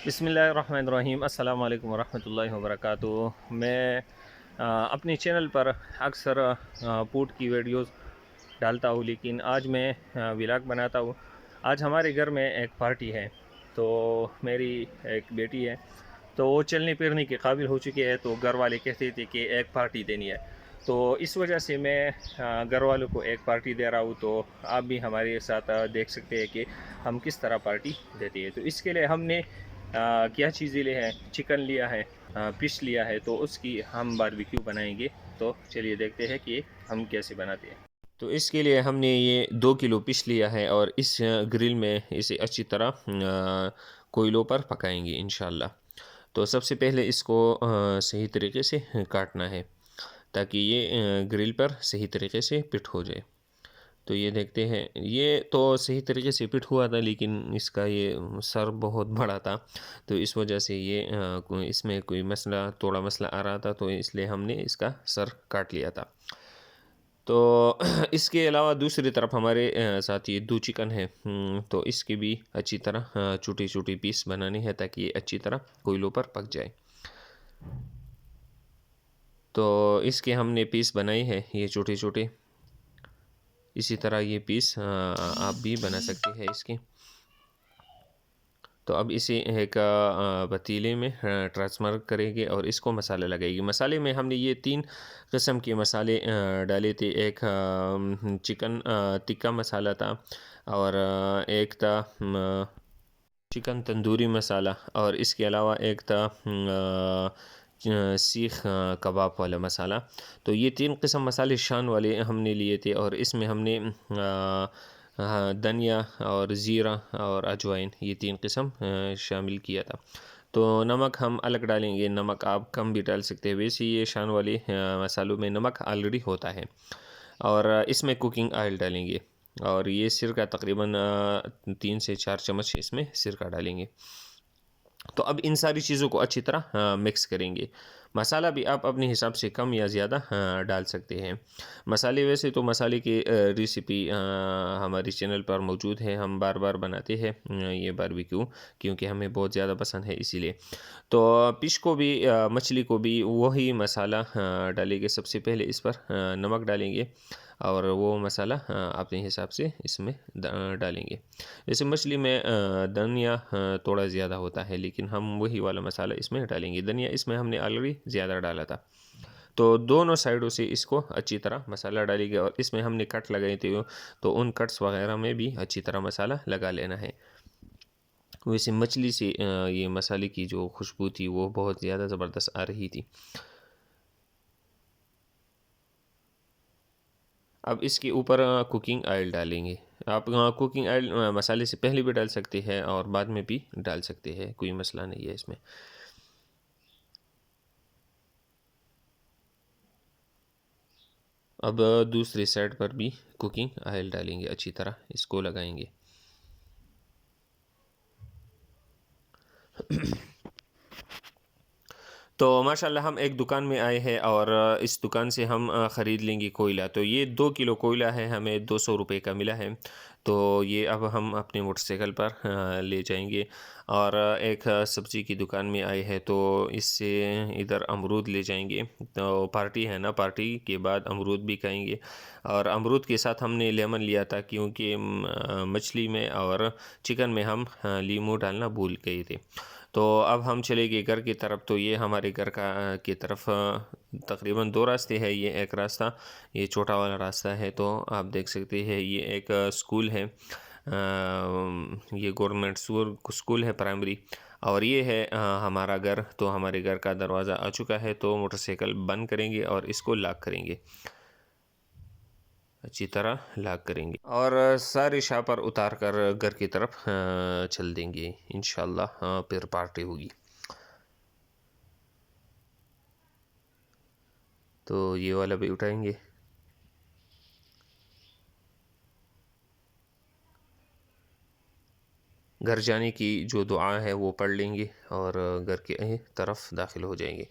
बिस्मिल्लाहिर्रहमानिर्रहीम अस्सलाम वालेकुम वरहमतुल्लाहि वबरकातुहू। मैं अपने चैनल पर अक्सर फूड की वीडियोस डालता हूँ, लेकिन आज मैं व्लॉग बनाता हूँ। आज हमारे घर में एक पार्टी है, तो मेरी एक बेटी है, तो वो चलने फिरने के काबिल हो चुकी है। तो घर वाले कहते थे कि एक पार्टी देनी है, तो इस वजह से मैं घर वालों को एक पार्टी दे रहा हूँ। तो आप भी हमारे साथ देख सकते हैं कि हम किस तरह पार्टी देते हैं। तो इसके लिए हमने क्या चीज़ें लिए हैं, चिकन लिया है, फिश लिया है, तो उसकी हम बारबेक्यू बनाएंगे। तो चलिए देखते हैं कि हम कैसे बनाते हैं। तो इसके लिए हमने ये 2 किलो फिश लिया है और इस ग्रिल में इसे अच्छी तरह कोयलों पर पकाएंगे इंशाल्लाह। तो सबसे पहले इसको सही तरीके से काटना है ताकि ये ग्रिल पर सही तरीके से फिट हो जाए। तो ये देखते हैं, ये तो सही तरीके से फिट हुआ था, लेकिन इसका ये सर बहुत बड़ा था, तो इस वजह से ये इसमें कोई मसला, थोड़ा मसला आ रहा था, तो इसलिए हमने इसका सर काट लिया था। तो इसके अलावा दूसरी तरफ हमारे साथ ये 2 चिकन है, तो इसके भी अच्छी तरह छोटी छोटी पीस बनानी है ताकि ये अच्छी तरह कोयलों पर पक जाए। तो इसके हमने पीस बनाई है ये छोटे छोटे। इसी तरह ये पीस आप भी बना सकते हैं इसके। तो अब इसे एक पतीले में ट्रांसफ़र करेंगे और इसको मसाला लगाएंगे। मसाले में हमने ये 3 किस्म के मसाले डाले थे। एक चिकन टिक्का मसाला था, और एक था चिकन तंदूरी मसाला, और इसके अलावा एक था सीख कबाब वाला मसाला। तो ये 3 किस्म मसाले शान वाले हमने लिए थे, और इसमें हमने धनिया और ज़ीरा और अजवाइन, ये 3 किस्म शामिल किया था। तो नमक हम अलग डालेंगे, नमक आप कम भी डाल सकते हैं, वैसे ये शान वाले मसालों में नमक ऑलरेडी होता है। और इसमें कुकिंग ऑयल डालेंगे, और ये सिरका तकरीबन 3 से 4 चम्मच इसमें सिरका डालेंगे। तो अब इन सारी चीज़ों को अच्छी तरह मिक्स करेंगे। मसाला भी आप अपने हिसाब से कम या ज़्यादा डाल सकते हैं। मसाले, वैसे तो मसाले की रेसिपी हमारे चैनल पर मौजूद है, हम बार बार बनाते हैं ये बारबेक्यू, क्योंकि हमें बहुत ज़्यादा पसंद है इसीलिए। तो फिश को भी मछली को भी वही मसाला डालेंगे। सबसे पहले इस पर नमक डालेंगे, और वो मसाला अपने हिसाब से इसमें डालेंगे। जैसे मछली में धनिया थोड़ा ज़्यादा होता है, लेकिन हम वही वाला मसाला इसमें डालेंगे। धनिया इसमें हमने ऑलरेडी ज़्यादा डाला था। तो दोनों साइडों से इसको अच्छी तरह मसाला डालेंगे, और इसमें हमने कट लगाए थे, तो उन कट्स वगैरह में भी अच्छी तरह मसाला लगा लेना है। वैसे मछली से ये मसाले की जो खुशबू थी वो बहुत ज़्यादा ज़बरदस्त आ रही थी। अब इसके ऊपर कुकिंग ऑयल डालेंगे। आप कुकिंग ऑयल मसाले से पहले भी डाल सकते हैं और बाद में भी डाल सकते हैं, कोई मसला नहीं है इसमें। अब दूसरी साइड पर भी कुकिंग ऑयल डालेंगे, अच्छी तरह इसको लगाएंगे। तो माशाल्लाह हम एक दुकान में आए हैं, और इस दुकान से हम ख़रीद लेंगे कोयला। तो ये 2 किलो कोयला है, हमें 200 रुपये का मिला है। तो ये अब हम अपने मोटरसाइकिल पर ले जाएंगे। और एक सब्ज़ी की दुकान में आए हैं, तो इससे इधर अमरूद ले जाएंगे। तो पार्टी है ना, पार्टी के बाद अमरूद भी खाएंगे। और अमरूद के साथ हमने लेमन लिया था, क्योंकि मछली में और चिकन में हम लीमू डालना भूल गए थे। तो अब हम चले गए घर की तरफ। तो ये हमारे घर का की तरफ तकरीबन 2 रास्ते हैं। ये एक रास्ता, ये छोटा वाला रास्ता है, तो आप देख सकते हैं ये एक स्कूल है। ये गवर्नमेंट स्कूल है, प्राइमरी। और ये है हमारा घर। तो हमारे घर का दरवाज़ा आ चुका है, तो मोटरसाइकिल बंद करेंगे और इसको लॉक करेंगे, अच्छी तरह लॉक करेंगे, और सारे शापर उतार कर घर की तरफ चल देंगे इंशाल्लाह। फिर पार्टी होगी। तो ये वाला भी उठाएंगे। घर जाने की जो दुआ है वो पढ़ लेंगे, और घर के तरफ दाखिल हो जाएंगे।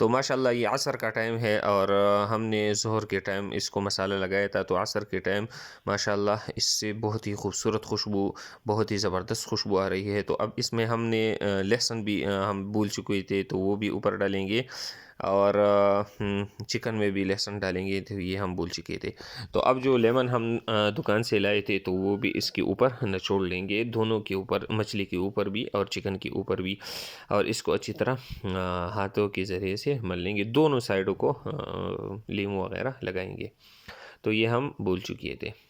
तो माशाल्लाह ये असर का टाइम है और हमने ज़ोहर के टाइम इसको मसाला लगाया था, तो असर के टाइम माशाल्लाह इससे बहुत ही खूबसूरत खुशबू, बहुत ही ज़बरदस्त खुशबू आ रही है। तो अब इसमें हमने लहसुन भी हम भूल चुके थे, तो वो भी ऊपर डालेंगे और चिकन में भी लहसुन डालेंगे, तो ये हम भूल चुके थे। तो अब जो लेमन हम दुकान से लाए थे, तो वो भी इसके ऊपर निचोड़ लेंगे, दोनों के ऊपर, मछली के ऊपर भी और चिकन के ऊपर भी, और इसको अच्छी तरह हाथों के ज़रिए से मल लेंगे, दोनों साइडों को लीमू वगैरह लगाएंगे। तो ये हम भूल चुके थे।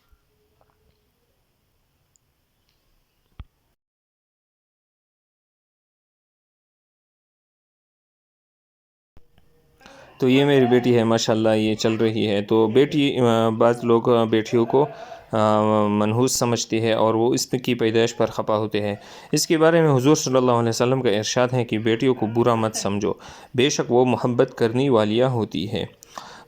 तो ये मेरी बेटी है माशाल्लाह, ये चल रही है। तो बेटी बाज़ लोग बेटियों को मनहूस समझती है और वो इसकी पैदाइश पर खपा होते हैं। इसके बारे में हुज़ूर सल्लल्लाहु अलैहि वसल्लम का इरशाद है कि बेटियों को बुरा मत समझो, बेशक वो मोहब्बत करने वालियाँ होती है।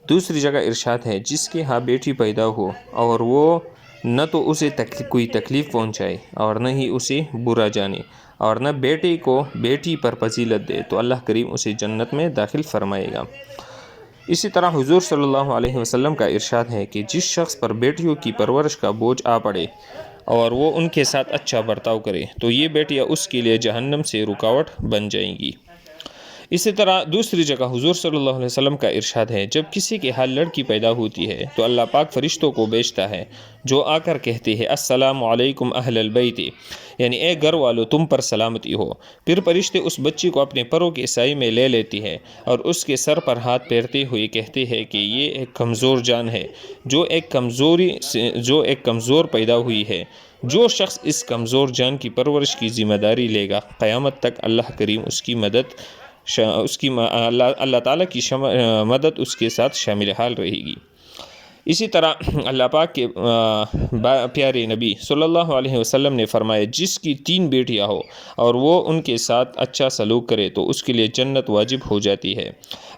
दूसरी जगह इरशाद है, जिसके यहाँ बेटी पैदा हो और वो न तो उसे कोई तकलीफ़ पहुँचाए और न ही उसे बुरा जाने और न बेटे को बेटी पर फजीलत दे, तो अल्लाह करीम उसे जन्नत में दाखिल फरमाएगा। इसी तरह हुज़ूर सल्लल्लाहु अलैहि वसल्लम का इरशाद है कि जिस शख्स पर बेटियों की परवरिश का बोझ आ पड़े और वो उनके साथ अच्छा बर्ताव करे, तो ये बेटियां उसके लिए जहन्नम से रुकावट बन जाएंगी। इसी तरह दूसरी जगह हुज़ूर सल्लल्लाहु अलैहि वसल्लम का इरशाद है, जब किसी के हाल लड़की पैदा होती है तो अल्लाह पाक फरिश्तों को भेजता है, जो आकर कहते हैं अस्सलामु अलैकुम अहलल बैत, यानी ए घर वालों तुम पर सलामती हो। फिर फरिश्ते उस बच्ची को अपने परों के साए में ले लेती है और उसके सर पर हाथ फेरते हुए कहते हैं कि ये एक कमज़ोर जान है, जो एक कमज़ोर पैदा हुई है। जो शख्स इस कमज़ोर जान की परवरिश की ज़िम्मेदारी लेगा, क़यामत तक अल्लाह करीम उसकी मदद अल्लाह ताला की मदद उसके साथ शामिल हाल रहेगी। इसी तरह अल्लाह पाक के प्यारे नबी सल्लल्लाहु अलैहि वसल्लम ने फरमाया, जिसकी 3 बेटियां हो और वो उनके साथ अच्छा सलूक करे तो उसके लिए जन्नत वाजिब हो जाती है।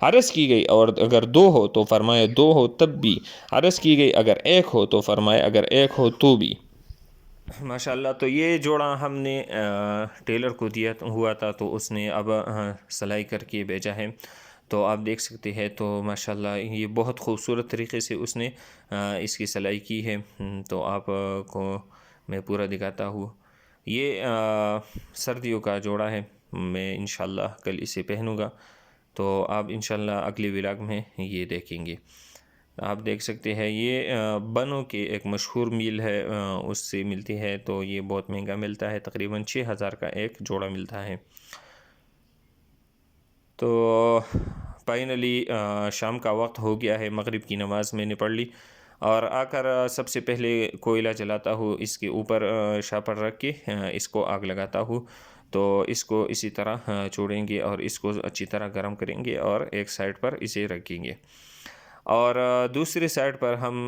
अर्ज़ की गई और अगर 2 हो तो फरमाया 2 हो तब भी, अर्ज़ की गई अगर 1 हो तो फरमाया अगर 1 हो तो भी। माशाल्लाह। तो ये जोड़ा हमने टेलर को दिया हुआ था, तो उसने अब सिलाई करके भेजा है। तो आप देख सकते हैं, तो माशाल्लाह ये बहुत खूबसूरत तरीके से उसने इसकी सिलाई की है। तो आप को मैं पूरा दिखाता हूँ। ये सर्दियों का जोड़ा है, मैं इंशाल्लाह कल इसे पहनूँगा, तो आप इंशाल्लाह अगले व्लॉग में ये देखेंगे। आप देख सकते हैं, ये बनों के एक मशहूर मिल है, उससे मिलती है। तो ये बहुत महंगा मिलता है, तकरीबन 6000 का एक जोड़ा मिलता है। तो फाइनली शाम का वक्त हो गया है, मगरिब की नमाज़ मैंने पढ़ ली और आकर सबसे पहले कोयला जलाता हूँ, इसके ऊपर शापर रख के इसको आग लगाता हूँ। तो इसको इसी तरह छोड़ेंगे और इसको अच्छी तरह गर्म करेंगे और एक साइड पर इसे रखेंगे और दूसरी साइड पर हम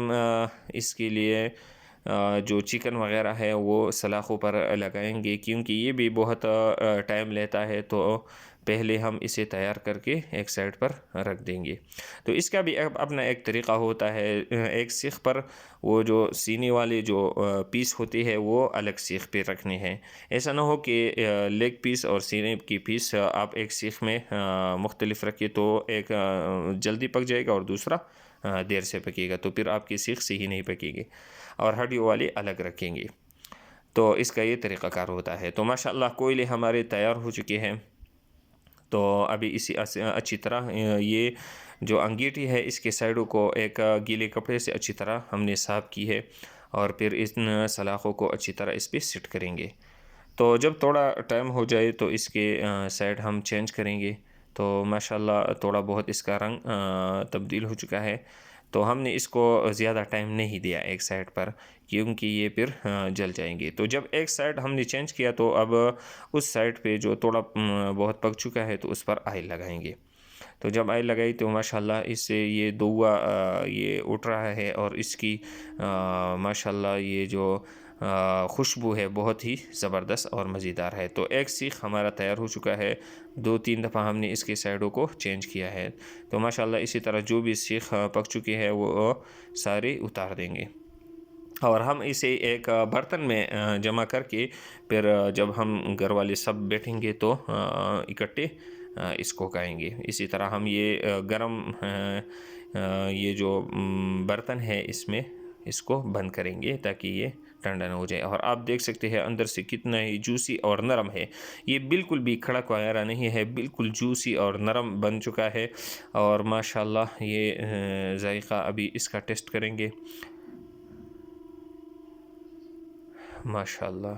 इसके लिए जो चिकन वगैरह है वो सलाखों पर लगाएंगे, क्योंकि ये भी बहुत टाइम लेता है। तो पहले हम इसे तैयार करके एक साइड पर रख देंगे। तो इसका भी अपना एक तरीक़ा होता है। एक सीख पर वो जो सीने वाले जो पीस होते हैं वो अलग सीख पे रखने हैं। ऐसा ना हो कि लेग पीस और सीने की पीस आप एक सीख में मुख्तलिफ रखिए, तो एक जल्दी पक जाएगा और दूसरा देर से पकेगा, तो फिर आपकी सीख सही नहीं पकेगी। और हड्डियों वाले अलग रखेंगे। तो इसका ये तरीक़ाकार होता है। तो माशाअल्लाह कोयले हमारे तैयार हो चुके हैं। तो अभी इसी अच्छी तरह ये जो अंगीठी है इसके साइडों को एक गीले कपड़े से अच्छी तरह हमने साफ़ की है और फिर इन सलाख़ों को अच्छी तरह इस पर सेट करेंगे। तो जब थोड़ा टाइम हो जाए तो इसके साइड हम चेंज करेंगे। तो माशाल्लाह थोड़ा बहुत इसका रंग तब्दील हो चुका है। तो हमने इसको ज़्यादा टाइम नहीं दिया एक साइड पर, क्योंकि ये फिर जल जाएंगे। तो जब एक साइड हमने चेंज किया, तो अब उस साइड पे जो थोड़ा बहुत पक चुका है तो उस पर ऑयल लगाएंगे। तो जब ऑयल लगाई तो माशाल्लाह इससे ये धुआं ये उठ रहा है और इसकी माशाल्लाह ये जो खुशबू है बहुत ही ज़बरदस्त और मज़ेदार है। तो एक सीख हमारा तैयार हो चुका है, 2-3 दफ़ा हमने इसके साइडों को चेंज किया है। तो माशाल्लाह इसी तरह जो भी सीख पक चुकी है वो सारे उतार देंगे। और हम इसे एक बर्तन में जमा करके फिर जब हम घर वाले सब बैठेंगे तो इकट्ठे इसको खाएंगे। इसी तरह हम ये गरम ये जो बर्तन है इसमें इसको बंद करेंगे ताकि ये ठंडा ना हो जाए। और आप देख सकते हैं अंदर से कितना ही जूसी और नरम है। ये बिल्कुल भी कड़क वगैरह नहीं है, बिल्कुल जूसी और नरम बन चुका है। और माशाल्लाह ये जायका अभी इसका टेस्ट करेंगे। माशाल्लाह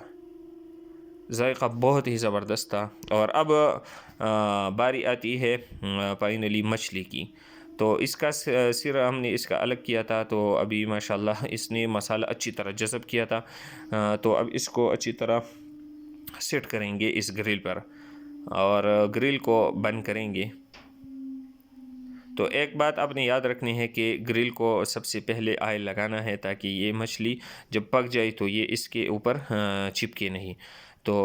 जायका बहुत ही ज़बरदस्त था। और अब बारी आती है फाइनली मछली की। तो इसका सिर हमने इसका अलग किया था, तो अभी माशाल्लाह इसने मसाला अच्छी तरह जज़ब किया था। तो अब इसको अच्छी तरह सेट करेंगे इस ग्रिल पर और ग्रिल को बंद करेंगे। तो एक बात आपने याद रखनी है कि ग्रिल को सबसे पहले ऑयल लगाना है ताकि ये मछली जब पक जाए तो ये इसके ऊपर चिपके नहीं। तो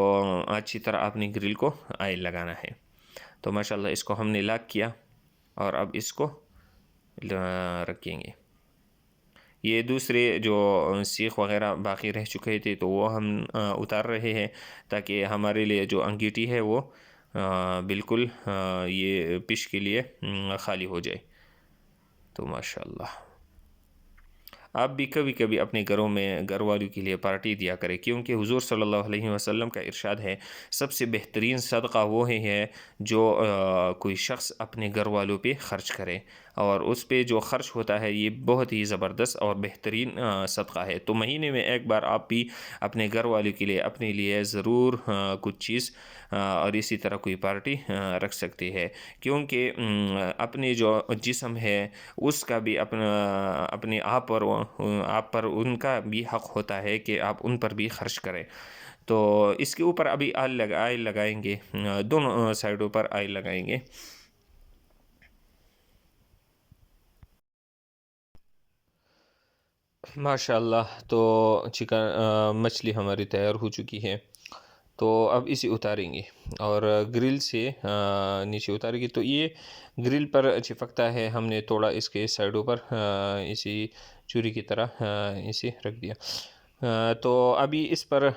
अच्छी तरह आपने ग्रिल को ऑयल लगाना है। तो माशाल्लाह इसको हमने लॉक किया और अब इसको रखेंगे। ये दूसरे जो सीख वगैरह बाकी रह चुके थे तो वो हम उतार रहे हैं ताकि हमारे लिए जो अंगीठी है वो बिल्कुल ये पिश के लिए ख़ाली हो जाए। तो माशाल्लाह आप भी कभी कभी अपने घरों में घर वालों के लिए पार्टी दिया करें, क्योंकि हुजूर सल्लल्लाहु अलैहि वसल्लम का इरशाद है सबसे बेहतरीन सदका वो है जो कोई शख्स अपने घर वालों पे ख़र्च करे, और उस पे जो ख़र्च होता है ये बहुत ही ज़बरदस्त और बेहतरीन सदका है। तो महीने में एक बार आप भी अपने घर वालों के लिए अपने लिए ज़रूर कुछ चीज़ और इसी तरह कोई पार्टी रख सकती है, क्योंकि अपने जो जिस्म है उसका भी अपना अपने आप पर उनका भी हक़ होता है कि आप उन पर भी ख़र्च करें। तो इसके ऊपर अभी आयल लगाएंगे, दोनों साइडों पर आयल लगाएंगे। माशाल्लाह तो चिकन मछली हमारी तैयार हो चुकी है। तो अब इसे उतारेंगे और ग्रिल से नीचे उतारेंगे। तो ये ग्रिल पर चिपकता है, हमने थोड़ा इसके साइडों पर इसी चूरी की तरह इसे रख दिया। तो अभी इस पर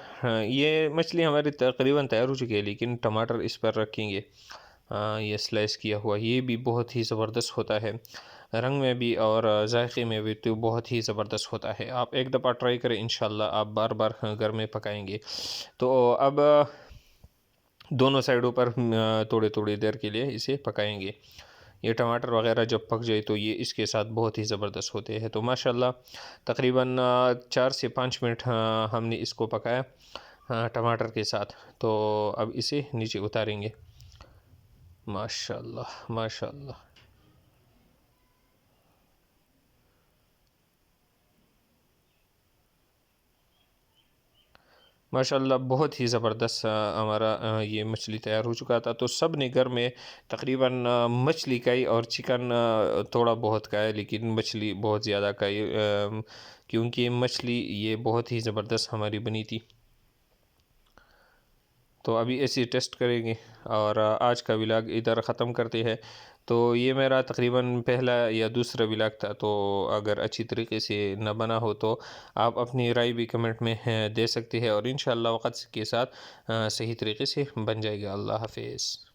ये मछली हमारी तकरीबन तैयार हो चुकी है, लेकिन टमाटर इस पर रखेंगे। ये स्लाइस किया हुआ ये भी बहुत ही ज़बरदस्त होता है, रंग में भी और जायके में भी तो बहुत ही ज़बरदस्त होता है। आप एक दफ़ा ट्राई करें, इंशाल्लाह आप बार बार घर में पकाएंगे। तो अब दोनों साइडों पर थोड़ी थोड़ी देर के लिए इसे पकाएंगे। ये टमाटर वगैरह जब पक जाए तो ये इसके साथ बहुत ही ज़बरदस्त होते हैं। तो माशाल्लाह तकरीबन 4 से 5 मिनट हमने इसको पकाया टमाटर के साथ। तो अब इसे नीचे उतारेंगे। माशाल्लाह माशाल्लाह माशाल्लाह बहुत ही ज़बरदस्त हमारा ये मछली तैयार हो चुका था। तो सब ने घर में तकरीबन मछली खाई और चिकन थोड़ा बहुत खाया, लेकिन मछली बहुत ज़्यादा खाई क्योंकि मछली ये बहुत ही ज़बरदस्त हमारी बनी थी। तो अभी ऐसे टेस्ट करेंगे और आज का व्लॉग इधर ख़त्म करते हैं। तो ये मेरा तकरीबन पहला या दूसरा व्लॉग था, तो अगर अच्छी तरीके से न बना हो तो आप अपनी राय भी कमेंट में दे सकते हैं और इंशाअल्लाह वक़्त के साथ सही तरीके से बन जाएगा। अल्लाह हाफ़िज़।